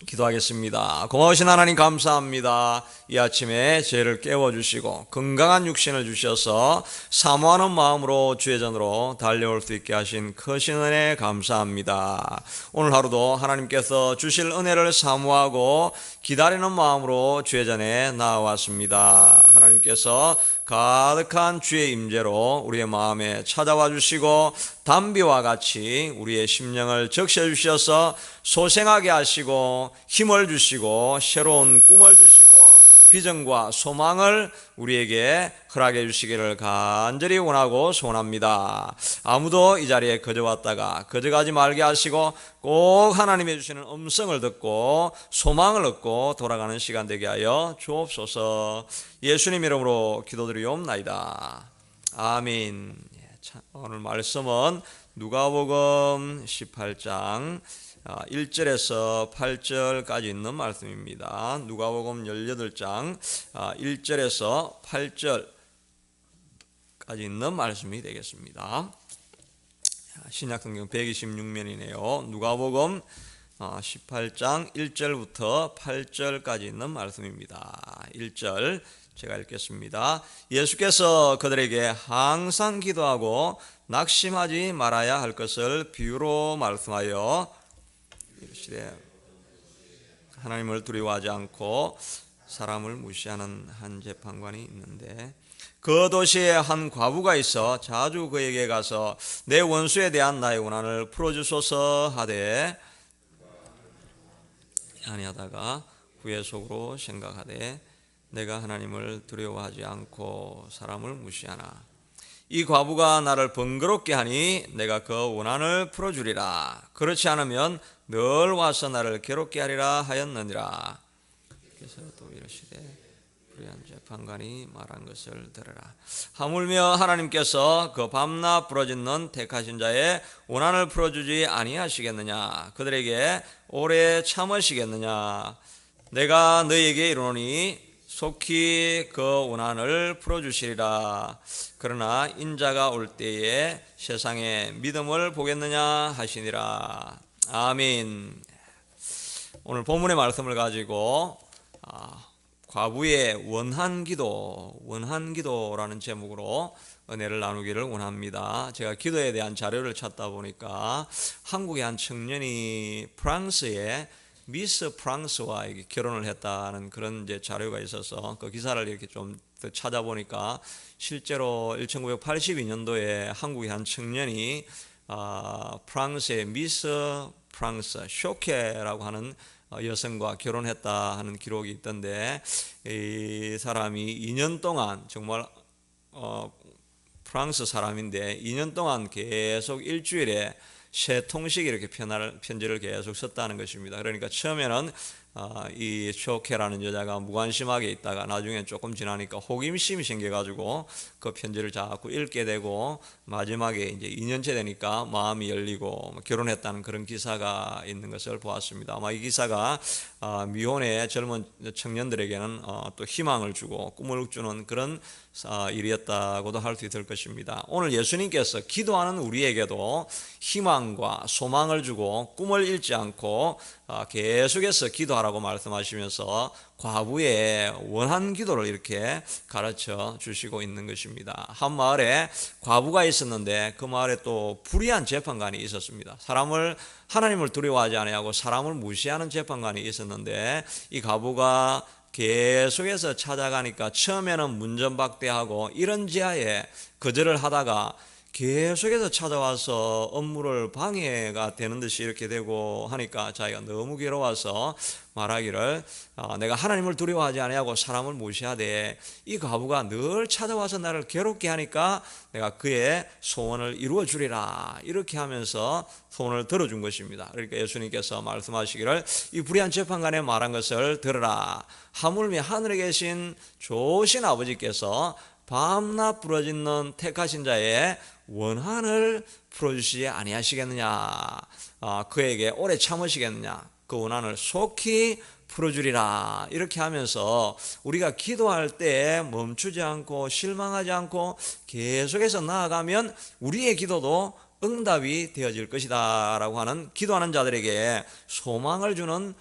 기도하겠습니다. 고마우신 하나님 감사합니다. 이 아침에 죄를 깨워주시고 건강한 육신을 주셔서 사모하는 마음으로 주의 전으로 달려올 수 있게 하신 크신 은혜 감사합니다. 오늘 하루도 하나님께서 주실 은혜를 사모하고 기다리는 마음으로 주의 전에 나아왔습니다. 하나님께서 가득한 주의 임재로 우리의 마음에 찾아와 주시고 담비와 같이 우리의 심령을 적셔 주셔서 소생하게 하시고 힘을 주시고 새로운 꿈을 주시고 비전과 소망을 우리에게 허락해 주시기를 간절히 원하고 소원합니다. 아무도 이 자리에 거저 왔다가 거저 가지 말게 하시고 꼭 하나님의 주시는 음성을 듣고 소망을 얻고 돌아가는 시간 되게 하여 주옵소서. 예수님 이름으로 기도드리옵나이다. 아멘. 오늘 말씀은 누가복음 18장 1절에서 8절까지 있는 말씀입니다. 누가복음 18장 1절에서 8절까지 있는 말씀이 되겠습니다. 신약성경 126면이네요. 누가복음 18장 1절부터 8절까지 있는 말씀입니다. 1절 제가 읽겠습니다. 예수께서 그들에게 항상 기도하고 낙심하지 말아야 할 것을 비유로 말씀하여 이르시되 하나님을 두려워하지 않고 사람을 무시하는 한 재판관이 있는데 그 도시에 한 과부가 있어 자주 그에게 가서 내 원수에 대한 나의 원한을 풀어주소서 하되 아니하다가 후에 속으로 생각하되 내가 하나님을 두려워하지 않고 사람을 무시하나 이 과부가 나를 번거롭게 하니 내가 그 원한을 풀어주리라. 그렇지 않으면 늘 와서 나를 괴롭게 하리라 하였느니라. 그래서 또 이르시되 불의한 재판관이 말한 것을 들으라. 하물며 하나님께서 그 밤낮 부르짖는 택하신 자의 원한을 풀어주지 아니하시겠느냐. 그들에게 오래 참으시겠느냐. 내가 너희에게 이르노니 속히 그 원한을 풀어주시리라. 그러나 인자가 올 때에 세상에 믿음을 보겠느냐 하시니라. 아멘. 오늘 본문의 말씀을 가지고 과부의 원한기도라는 제목으로 은혜를 나누기를 원합니다. 제가 기도에 대한 자료를 찾다 보니까 한국의 한 청년이 프랑스에 미스 프랑스와 결혼을 했다는 그런 이제 자료가 있어서 그 기사를 이렇게 좀 찾아보니까 실제로 1982년도에 한국의 한 청년이 프랑스의 미스 프랑스 쇼케라고 하는 여성과 결혼했다 하는 기록이 있던데 이 사람이 2년 동안 정말 프랑스 사람인데 2년 동안 계속 일주일에 3통씩 이렇게 편지를 계속 썼다는 것입니다. 그러니까 처음에는 이 쇼케라는 여자가 무관심하게 있다가 나중에 조금 지나니까 호기심이 생겨가지고 그 편지를 자꾸 읽게 되고 마지막에 이제 2년째 되니까 마음이 열리고 결혼했다는 그런 기사가 있는 것을 보았습니다. 아마 이 기사가 미혼의 젊은 청년들에게는 또 희망을 주고 꿈을 주는 그런 일이었다고도 할 수 있을 것입니다. 오늘 예수님께서 기도하는 우리에게도 희망과 소망을 주고 꿈을 잃지 않고 계속해서 기도하라고 말씀하시면서 과부의 원한 기도를 이렇게 가르쳐 주시고 있는 것입니다. 한 마을에 과부가 있었는데 그 마을에 또 불의한 재판관이 있었습니다. 하나님을 두려워하지 아니하고 사람을 무시하는 재판관이 있었는데 이 과부가 계속해서 찾아가니까 처음에는 문전박대하고 이런 지하에 거절을 하다가 계속해서 찾아와서 업무를 방해가 되는 듯이 이렇게 되고 하니까 자기가 너무 괴로워서 말하기를 내가 하나님을 두려워하지 아니하고 사람을 무시하되 이 과부가 늘 찾아와서 나를 괴롭게 하니까 내가 그의 소원을 이루어 주리라 이렇게 하면서 소원을 들어준 것입니다. 그러니까 예수님께서 말씀하시기를 이 불의한 재판관의 말한 것을 들으라. 하물며 하늘에 계신 좋으신 아버지께서 밤낮 부르짖는 택하신 자의 원한을 풀어주시지 아니하시겠느냐. 그에게 오래 참으시겠느냐. 그 원한을 속히 풀어주리라. 이렇게 하면서 우리가 기도할 때 멈추지 않고 실망하지 않고 계속해서 나아가면 우리의 기도도 응답이 되어질 것이다 라고 하는 기도하는 자들에게 소망을 주는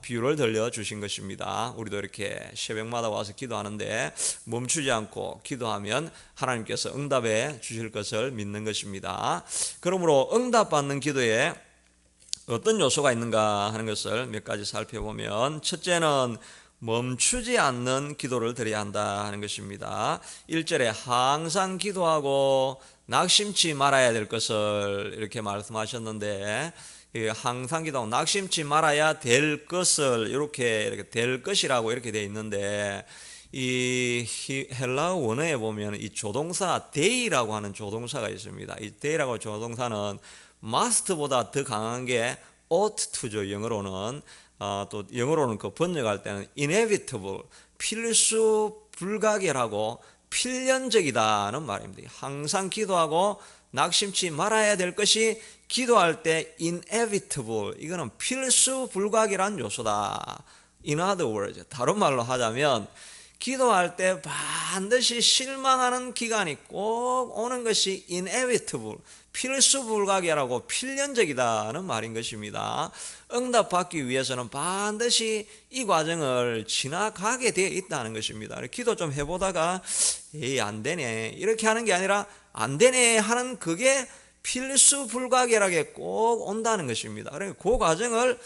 비유를 들려주신 것입니다. 우리도 이렇게 새벽마다 와서 기도하는데 멈추지 않고 기도하면 하나님께서 응답해 주실 것을 믿는 것입니다. 그러므로 응답받는 기도에 어떤 요소가 있는가 하는 것을 몇 가지 살펴보면, 첫째는 멈추지 않는 기도를 드려야 한다 하는 것입니다. 1절에 항상 기도하고 낙심치 말아야 될 것을 이렇게 말씀하셨는데, 항상 기도하고 낙심치 말아야 될 것을 이렇게 될 것이라고 이렇게 되어 있는데, 이 헬라어 원어에 보면 이 조동사 day라고 하는 조동사가 있습니다. 이 day라고 하는 조동사는 must보다 더 강한 게 ought to죠. 영어로는 또 영어로는 그 번역할 때는 inevitable, 필수 불가결하고 필연적이다는 말입니다. 항상 기도하고 낙심치 말아야 될 것이 기도할 때 inevitable, 이거는 필수 불가결한 요소다. In other words, 다른 말로 하자면 기도할 때 반드시 실망하는 기간이 꼭 오는 것이 inevitable, 필수 불가결하고 필연적이다는 말인 것입니다. 응답받기 위해서는 반드시 이 과정을 지나가게 되어 있다는 것입니다. 기도 좀 해보다가 에이 안 되네 이렇게 하는 게 아니라 안 되네 하는 그게 필수 불가결하게 꼭 온다는 것입니다. 그러니까 그 과정을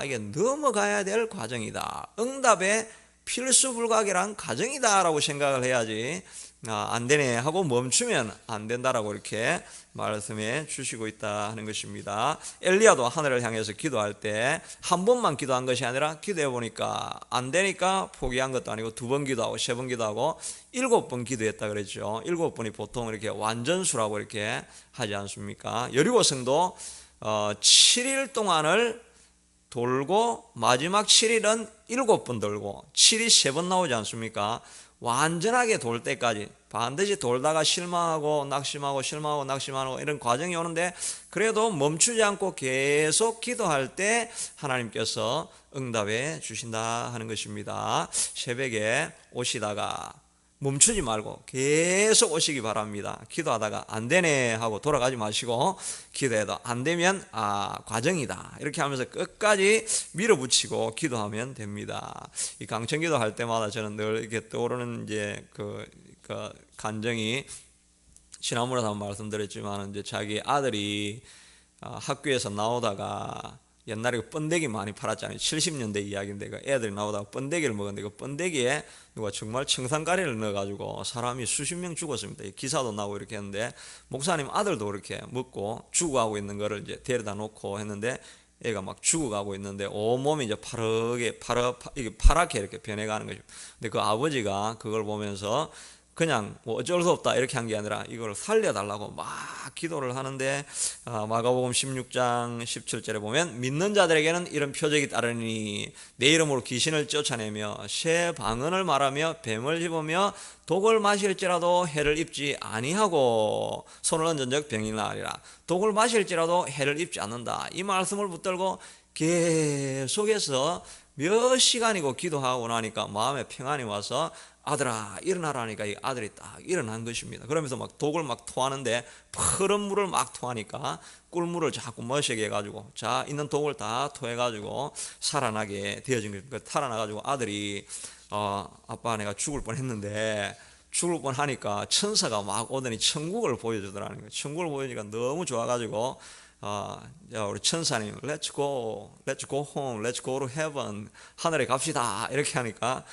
이게 넘어가야 될 과정이다. 응답의 필수 불가결한 과정이다라고 생각을 해야지 안 되네 하고 멈추면 안 된다라고 이렇게 말씀해 주시고 있다 하는 것입니다. 엘리야도 하늘을 향해서 기도할 때 한 번만 기도한 것이 아니라 기도해 보니까 안 되니까 포기한 것도 아니고 2번 기도하고 3번 기도하고 7번 기도했다 그랬죠. 7번이 보통 이렇게 완전수라고 이렇게 하지 않습니까? 여리고성도 7일 동안을 돌고 마지막 7일은 7번 돌고 7이 3번 나오지 않습니까? 완전하게 돌 때까지 반드시 돌다가 실망하고 낙심하고 실망하고 낙심하고 이런 과정이 오는데, 그래도 멈추지 않고 계속 기도할 때 하나님께서 응답해 주신다 하는 것입니다. 새벽에 오시다가 멈추지 말고 계속 오시기 바랍니다. 기도하다가 안 되네 하고 돌아가지 마시고, 기도해도 안 되면 과정이다 이렇게 하면서 끝까지 밀어붙이고 기도하면 됩니다. 이 강청기도 할 때마다 저는 늘 이렇게 떠오르는 이제 그 간증이, 지난번에도 한번 말씀드렸지만 이제 자기 아들이 학교에서 나오다가 옛날에 그 번데기 많이 팔았잖아요. 70년대 이야기인데 그 애들이 나오다가 번데기를 먹었는데 그 번데기에 누가 정말 청산가리를 넣어가지고 사람이 수십 명 죽었습니다. 기사도 나오고 이렇게 했는데, 목사님 아들도 그렇게 먹고 죽어가고 있는 거를 이제 데려다 놓고 했는데, 애가 막 죽어가고 있는데 온몸이 이제 파랗게 이렇게 변해가는 거죠. 근데 그 아버지가 그걸 보면서 그냥 뭐 어쩔 수 없다 이렇게 한 게 아니라 이걸 살려달라고 막 기도를 하는데, 마가복음 16장 17절에 보면 믿는 자들에게는 이런 표적이 따르니 내 이름으로 귀신을 쫓아내며 새 방언을 말하며 뱀을 집으며 독을 마실지라도 해를 입지 아니하고 손을 얹은 적 병이 나으리라. 독을 마실지라도 해를 입지 않는다. 이 말씀을 붙들고 계속해서 몇 시간이고 기도하고 나니까 마음에 평안이 와서 아들아 일어나라니까 이 아들이 딱 일어난 것입니다. 그러면서 막 독을 막 토하는데 푸른 물을 막 토하니까 꿀물을 자꾸 마시게 해가지고 자 있는 독을 다 토해가지고 살아나게 되어진 거예요. 살아나가지고 아들이 아빠 내가 죽을 뻔했는데, 죽을 뻔하니까 천사가 막 오더니 천국을 보여주더라는 거예요. 천국을 보여주니까 너무 좋아가지고 우리 천사님 let's go home, let's go to heaven, 하늘에 갑시다 이렇게 하니까,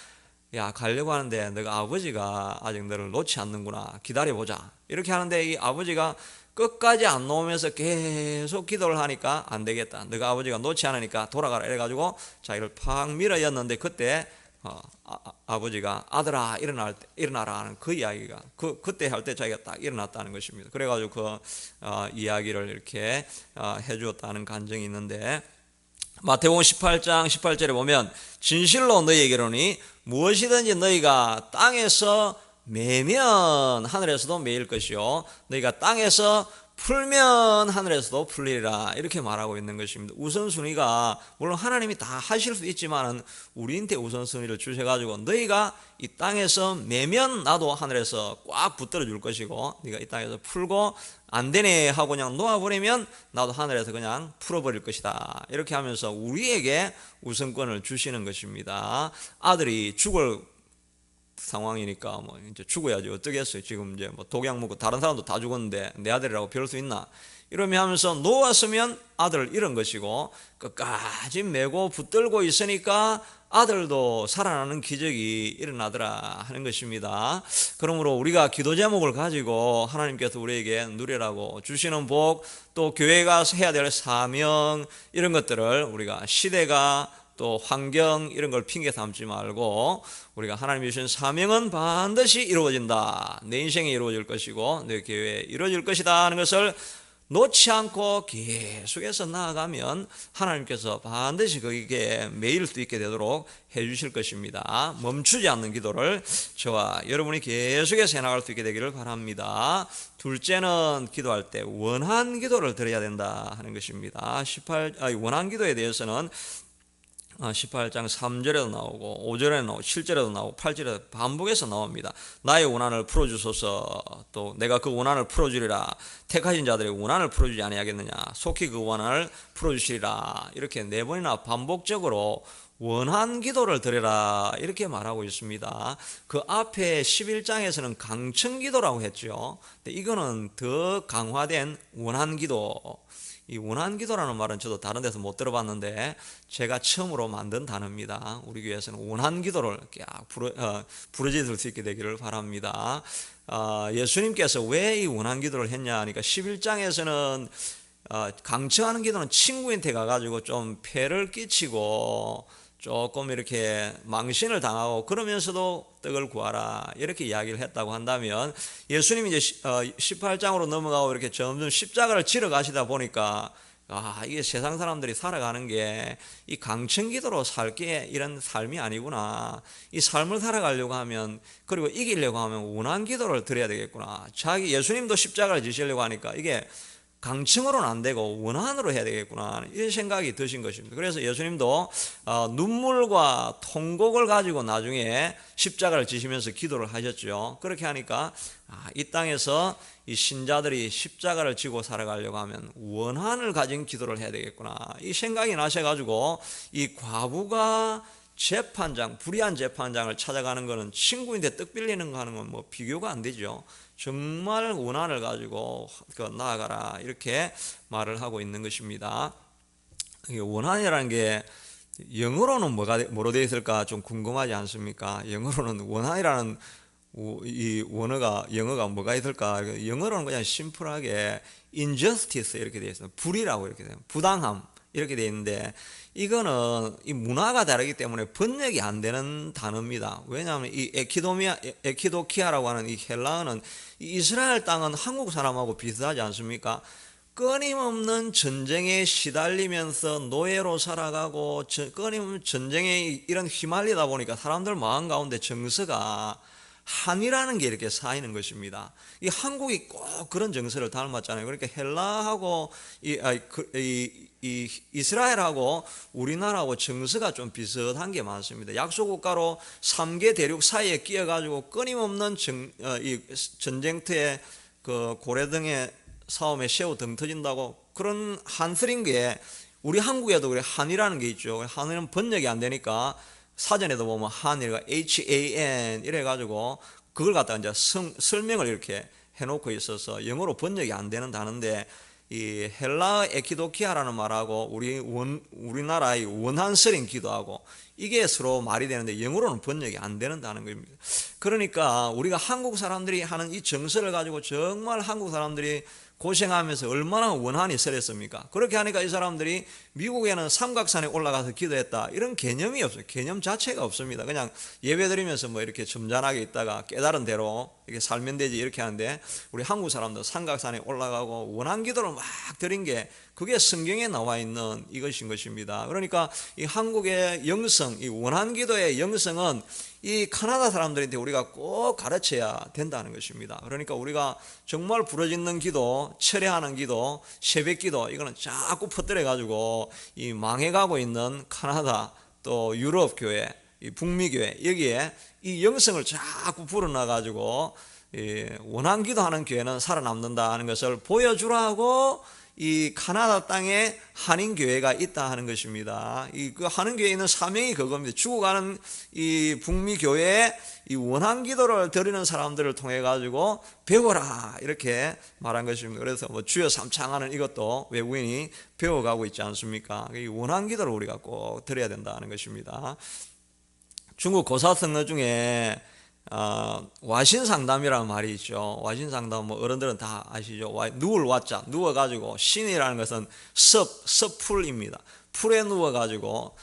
야 가려고 하는데 너가 아버지가 아직 너를 놓지 않는구나, 기다려보자 이렇게 하는데, 이 아버지가 끝까지 안 놓으면서 계속 기도를 하니까 안 되겠다, 너가 아버지가 놓지 않으니까 돌아가라 이래가지고 자기를 팍 밀어였는데, 그때 아버지가 아들아 일어나라 하는 그 이야기가 그때 할 때 자기가 딱 일어났다는 것입니다. 그래가지고 그 이야기를 이렇게 해주었다는 간증이 있는데, 마태복음 18장 18절에 보면 진실로 너희에게로니 무엇이든지 너희가 땅에서 매면 하늘에서도 매일 것이요 너희가 땅에서 풀면 하늘에서도 풀리리라 이렇게 말하고 있는 것입니다. 우선순위가 물론 하나님이 다 하실 수 있지만은 우리한테 우선순위를 주셔가지고 너희가 이 땅에서 매면 나도 하늘에서 꽉 붙들어 줄 것이고 네가 이 땅에서 풀고 안 되네 하고 그냥 놓아버리면 나도 하늘에서 그냥 풀어버릴 것이다. 이렇게 하면서 우리에게 우선권을 주시는 것입니다. 아들이 죽을 상황이니까 뭐 이제 죽어야지 어쩌겠어요. 지금 이제 뭐 독약 먹고 다른 사람도 다 죽었는데 내 아들이라고 배울 수 있나? 이러면 하면서 놓았으면 아들을 잃은 것이고 끝까지 메고 붙들고 있으니까 아들도 살아나는 기적이 일어나더라 하는 것입니다. 그러므로 우리가 기도 제목을 가지고 하나님께서 우리에게 누리라고 주시는 복, 또 교회가 해야 될 사명, 이런 것들을 우리가 시대가 또 환경 이런 걸 핑계 삼지 말고 우리가 하나님이 주신 사명은 반드시 이루어진다. 내 인생에 이루어질 것이고 내 교회에 이루어질 것이다 하는 것을 놓지 않고 계속해서 나아가면 하나님께서 반드시 거기에 매일 수 있게 되도록 해주실 것입니다. 멈추지 않는 기도를 저와 여러분이 계속해서 해나갈 수 있게 되기를 바랍니다. 둘째는 기도할 때 원한 기도를 드려야 된다 하는 것입니다. 원한 기도에 대해서는 18장 3절에도 나오고 5절에도 나오고 7절에도 나오고 8절에도 반복해서 나옵니다. 나의 원한을 풀어주소서, 또 내가 그 원한을 풀어주리라, 택하신 자들의 원한을 풀어주지 아니하겠느냐, 속히 그 원한을 풀어주시리라, 이렇게 4번이나 반복적으로 원한 기도를 드려라 이렇게 말하고 있습니다. 그 앞에 11장에서는 강청 기도라고 했죠. 근데 이거는 더 강화된 원한 기도. 이 원한 기도라는 말은 저도 다른 데서 못 들어봤는데 제가 처음으로 만든 단어입니다. 우리 교회에서는 원한 기도를 부르짖을 수 있게 되기를 바랍니다. 예수님께서 왜 이 원한 기도를 했냐 하니까 11장에서는 강청하는 기도는 친구한테 가가지고 좀 폐를 끼치고 조금 이렇게 망신을 당하고 그러면서도 떡을 구하라 이렇게 이야기를 했다고 한다면, 예수님이 이제 18장으로 넘어가고 이렇게 점점 십자가를 지러 가시다 보니까 이게 세상 사람들이 살아가는 게 이 강청기도로 살게 이런 삶이 아니구나. 이 삶을 살아가려고 하면, 그리고 이기려고 하면 원한 기도를 드려야 되겠구나. 예수님도 십자가를 지시려고 하니까 이게 강청으로는 안 되고 원한으로 해야 되겠구나, 이런 생각이 드신 것입니다. 그래서 예수님도 눈물과 통곡을 가지고 나중에 십자가를 지시면서 기도를 하셨죠. 그렇게 하니까 이 땅에서 이 신자들이 십자가를 지고 살아가려고 하면 원한을 가진 기도를 해야 되겠구나, 이 생각이 나셔가지고 이 과부가 불의한 재판장을 찾아가는 것은 친구인데 떡 빌리는 거 하는 건 뭐 비교가 안 되죠. 정말 원한을 가지고 나아가라 이렇게 말을 하고 있는 것입니다. 원한이라는 게 영어로는 뭐로 되어 있을까 좀 궁금하지 않습니까? 영어로는 원한이라는 이 영어가 뭐가 있을까? 영어로는 그냥 심플하게 injustice 이렇게 되어 있어요. 불이라고 이렇게 돼요. 부당함 이렇게 되어 있는데, 이거는 이 문화가 다르기 때문에 번역이 안 되는 단어입니다. 왜냐하면 이 에키도키아라고 하는 이 헬라어는 이 이스라엘 땅은 한국 사람하고 비슷하지 않습니까? 끊임없는 전쟁에 시달리면서 노예로 살아가고 끊임없는 전쟁에 이런 휘말리다 보니까 사람들 마음 가운데 정서가 한이라는 게 이렇게 쌓이는 것입니다. 이 한국이 꼭 그런 정서를 닮았잖아요. 그러니까 헬라하고 이 이스라엘하고 우리나라하고 정서가 좀 비슷한 게 많습니다. 약소국가로 3개 대륙 사이에 끼어가지고 끊임없는 이 전쟁터에 그 고래등에 싸움에 새우 등 터진다고 그런 한스린 게, 우리 한국에도 그래 한이라는 게 있죠. 한은 번역이 안 되니까 사전에도 보면 한이가 HAN 이래가지고 그걸 갖다가 이제 설명을 이렇게 해놓고 있어서 영어로 번역이 안 되는 단어인데, 이 헬라 에키도키아라는 말하고 우리나라의 원한스린 기도하고 이게 서로 말이 되는데 영어로는 번역이 안 되는 단어입니다. 그러니까 우리가 한국 사람들이 하는 이 정서를 가지고 정말 한국 사람들이 고생하면서 얼마나 원한이 썰었습니까? 그렇게 하니까 이 사람들이 미국에는 삼각산에 올라가서 기도했다 이런 개념이 없어요. 개념 자체가 없습니다. 그냥 예배 드리면서 뭐 이렇게 점잖하게 있다가 깨달은 대로 이렇게 살면 되지 이렇게 하는데, 우리 한국 사람도 삼각산에 올라가고 원한 기도를 막 드린 게 그게 성경에 나와 있는 이것인 것입니다. 그러니까 이 한국의 영성, 이 원한 기도의 영성은 이 카나다 사람들한테 우리가 꼭 가르쳐야 된다는 것입니다. 그러니까 우리가 정말 부르짖는 기도, 철회하는 기도, 새벽 기도, 이거는 자꾸 퍼뜨려 가지고 이 망해가고 있는 카나다 또 유럽 교회, 이 북미 교회, 여기에 이 영성을 자꾸 불어넣어 가지고 원한 기도하는 교회는 살아남는다 하는 것을 보여주라고 이 카나다 땅에 한인교회가 있다 하는 것입니다. 그 한인교회에 있는 사명이 그겁니다. 죽어가는 이 북미 교회에 이 원한 기도를 드리는 사람들을 통해 가지고 배워라 이렇게 말한 것입니다. 그래서 뭐 주여 삼창하는 이것도 외국인이 배워가고 있지 않습니까? 이 원한 기도를 우리가 꼭 드려야 된다는 것입니다. 중국 고사성어 중에 와신상담이라는 말이 있죠. 와신상담 뭐 어른들은 다 아시죠. 누울 와자, 누워가지고, 신이라는 것은 섭풀입니다. 풀에 누워가지고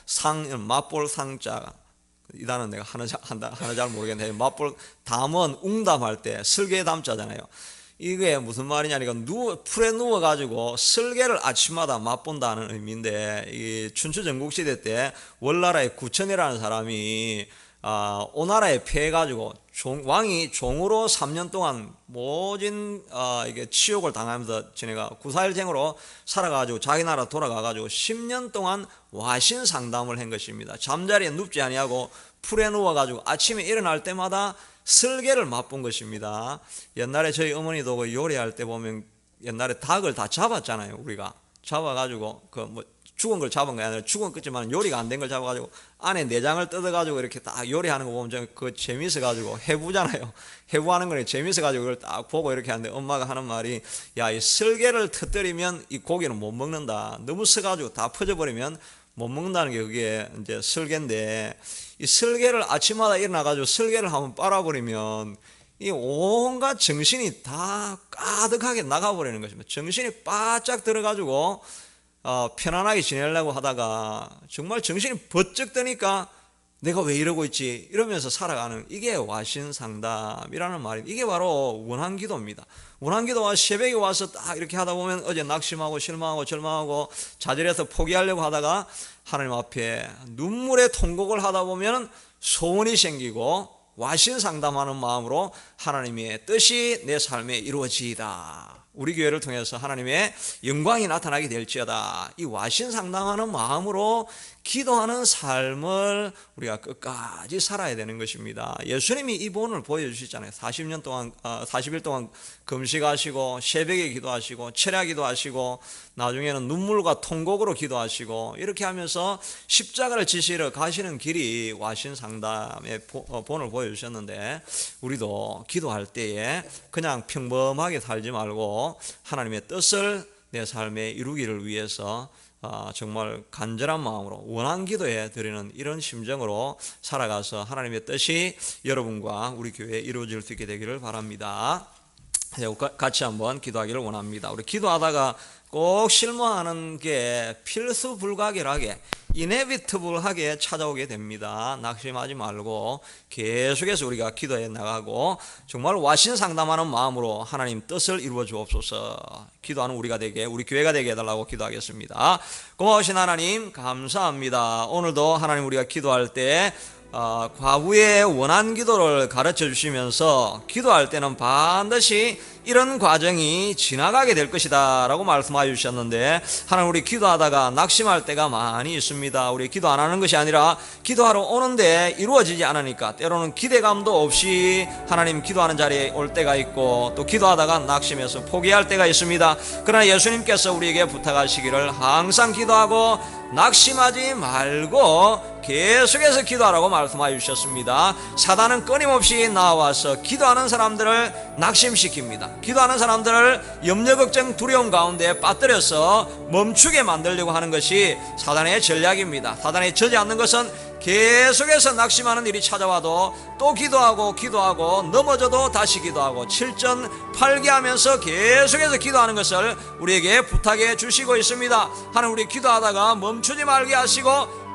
맛볼 상자, 이 단어는 내가 하나 잘 모르겠는데, 맛볼 담은 웅담할 때 슬개 담자잖아요. 이게 무슨 말이냐니까 풀에 누워가지고 설계를 아침마다 맛본다는 의미인데, 이 춘추전국시대 때 월나라의 구천이라는 사람이 오나라에 패해가지고 왕이 종으로 3년 동안 모진 이게 치욕을 당하면서 지내가 구사일생으로 살아가지고 자기 나라 돌아가가지고 10년 동안 와신 상담을 한 것입니다. 잠자리에 눕지 아니하고 풀에 누워가지고 아침에 일어날 때마다 설계를 맛본 것입니다. 옛날에 저희 어머니도 그 요리할 때 보면 옛날에 닭을 다 잡았잖아요. 우리가 잡아가지고 뭐 죽은 걸 잡은 게 아니라 죽은 거지만 요리가 안 된 걸 잡아가지고 안에 내장을 뜯어가지고 이렇게 딱 요리하는 거 보면 그 재밌어가지고 해부잖아요. 해부하는 거는 재밌어가지고 그걸 딱 보고 이렇게 하는데, 엄마가 하는 말이, 야, 이 설계를 터뜨리면 이 고기는 못 먹는다. 너무 써가지고 다 퍼져버리면 못 먹는다는 게 그게 이제 설계인데, 이 설계를 아침마다 일어나가지고 설계를 한번 빨아버리면 이 온갖 정신이 다 가득하게 나가버리는 것입니다. 정신이 바짝 들어가지고 편안하게 지내려고 하다가 정말 정신이 번쩍 드니까 내가 왜 이러고 있지 이러면서 살아가는, 이게 와신상담이라는 말입니다. 이게 바로 원한기도입니다. 원한기도와 새벽에 와서 딱 이렇게 하다 보면 어제 낙심하고 실망하고 절망하고 좌절해서 포기하려고 하다가 하나님 앞에 눈물의 통곡을 하다 보면 소원이 생기고 와신상담하는 마음으로 하나님의 뜻이 내 삶에 이루어지이다, 우리 교회를 통해서 하나님의 영광이 나타나게 될지어다, 이 와신상담하는 마음으로 기도하는 삶을 우리가 끝까지 살아야 되는 것입니다. 예수님이 이 본을 보여주시잖아요. 40년 동안 40일 동안 금식하시고 새벽에 기도하시고 철야 기도하시고 나중에는 눈물과 통곡으로 기도하시고, 이렇게 하면서 십자가를 지시러 가시는 길이 와신상담의 본을 보여주셨는데, 우리도 기도할 때에 그냥 평범하게 살지 말고 하나님의 뜻을 내 삶에 이루기를 위해서 정말 간절한 마음으로 원한 기도에 드리는 이런 심정으로 살아가서 하나님의 뜻이 여러분과 우리 교회에 이루어질 수 있게 되기를 바랍니다. 같이 한번 기도하기를 원합니다. 우리 기도하다가 꼭 실망하는 게 필수 불가결하게 inevitable하게 찾아오게 됩니다. 낙심하지 말고 계속해서 우리가 기도해 나가고 정말 와신상담하는 마음으로 하나님 뜻을 이루어 주옵소서. 기도하는 우리가 되게, 우리 교회가 되게 해달라고 기도하겠습니다. 고마우신 하나님 감사합니다. 오늘도 하나님 우리가 기도할 때 과부의 원한 기도를 가르쳐 주시면서 기도할 때는 반드시 이런 과정이 지나가게 될 것이다 라고 말씀해 주셨는데, 하나님 우리 기도하다가 낙심할 때가 많이 있습니다. 우리 기도 안 하는 것이 아니라 기도하러 오는데 이루어지지 않으니까 때로는 기대감도 없이 하나님 기도하는 자리에 올 때가 있고, 또 기도하다가 낙심해서 포기할 때가 있습니다. 그러나 예수님께서 우리에게 부탁하시기를 항상 기도하고 낙심하지 말고 계속해서 기도하라고 말씀해 주셨습니다. 사단은 끊임없이 나와서 기도하는 사람들을 낙심시킵니다. 기도하는 사람들을 염려, 걱정, 두려움 가운데 빠뜨려서 멈추게 만들려고 하는 것이 사단의 전략입니다. 사단이 저지 않는 것은 계속해서 낙심하는 일이 찾아와도 또 기도하고 넘어져도 다시 기도하고 7전 8기 하면서 계속해서 기도하는 것을 우리에게 부탁해 주시고 있습니다. 하나님, 우리 기도하다가 멈추지 말게 하시고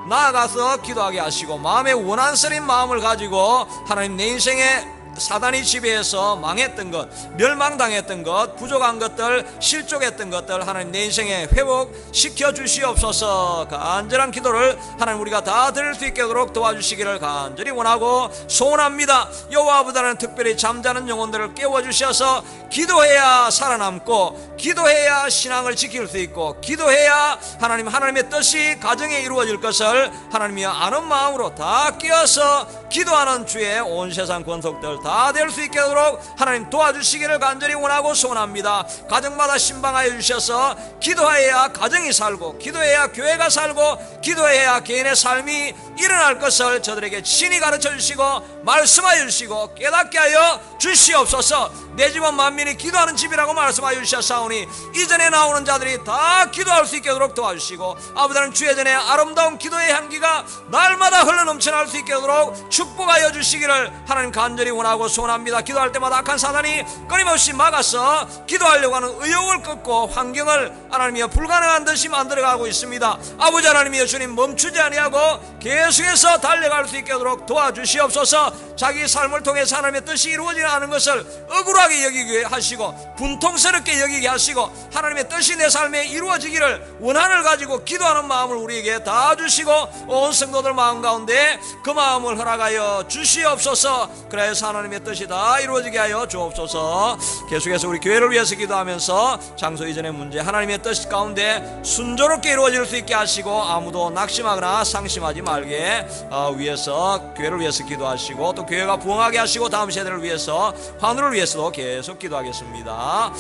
나아가서 기도하게 하시고 마음에 원한스러운 마음을 가지고 하나님, 내 인생에 사단이 지배해서 망했던 것, 멸망당했던 것, 부족한 것들, 실족했던 것들 하나님 내 인생에 회복시켜 주시옵소서. 간절한 기도를 하나님 우리가 다 드릴 수 있게 하도록 도와주시기를 간절히 원하고 소원합니다. 여호와보다는 특별히 잠자는 영혼들을 깨워주셔서 기도해야 살아남고, 기도해야 신앙을 지킬 수 있고, 기도해야 하나님의 뜻이 가정에 이루어질 것을 하나님이 아는 마음으로 다 깨어서 기도하는 주의 온 세상 권속들 다 될 수 있게 하도록 하나님 도와주시기를 간절히 원하고 소원합니다. 가정마다 신방하여 주셔서 기도해야 가정이 살고, 기도해야 교회가 살고, 기도해야 개인의 삶이 일어날 것을 저들에게 친히 가르쳐 주시고 말씀하여 주시고 깨닫게 하여 주시옵소서. 내 집은 만민이 기도하는 집이라고 말씀하여 주셨사오니 이전에 나오는 자들이 다 기도할 수 있게 하도록 도와주시고, 아버지는 주의 전에 아름다운 기도의 향기가 날마다 흘러넘쳐날 수 있게 하도록 축복하여 주시기를 하나님 간절히 원하고 소원합니다. 기도할 때마다 악한 사단이 끊임없이 막아서 기도하려고 하는 의욕을 끊고 환경을 하나님이여 불가능한 듯이 만들어가고 있습니다. 아버지 하나님이여, 주님 멈추지 아니하고 계속해서 달려갈 수 있게 하도록 도와주시옵소서. 자기 삶을 통해서 하나님의 뜻이 이루어지지 않은 것을 억울하게 여기게 하시고 분통스럽게 여기게 하시고, 하나님의 뜻이 내 삶에 이루어지기를 원한을 가지고 기도하는 마음을 우리에게 다 주시고 온 성도들 마음 가운데 그 마음을 허락하여 주시옵소서. 그래서 하나님의 뜻이 다 이루어지게 하여 주옵소서. 계속해서 우리 교회를 위해서 기도하면서 장소 이전의 문제, 하나님의 뜻 가운데 순조롭게 이루어질 수 있게 하시고 아무도 낙심하거나 상심하지 말게 위해서, 교회를 위해서 기도하시고 또 교회가 부흥하게 하시고 다음 세대를 위해서, 환우를 위해서도 계속 기도하겠습니다.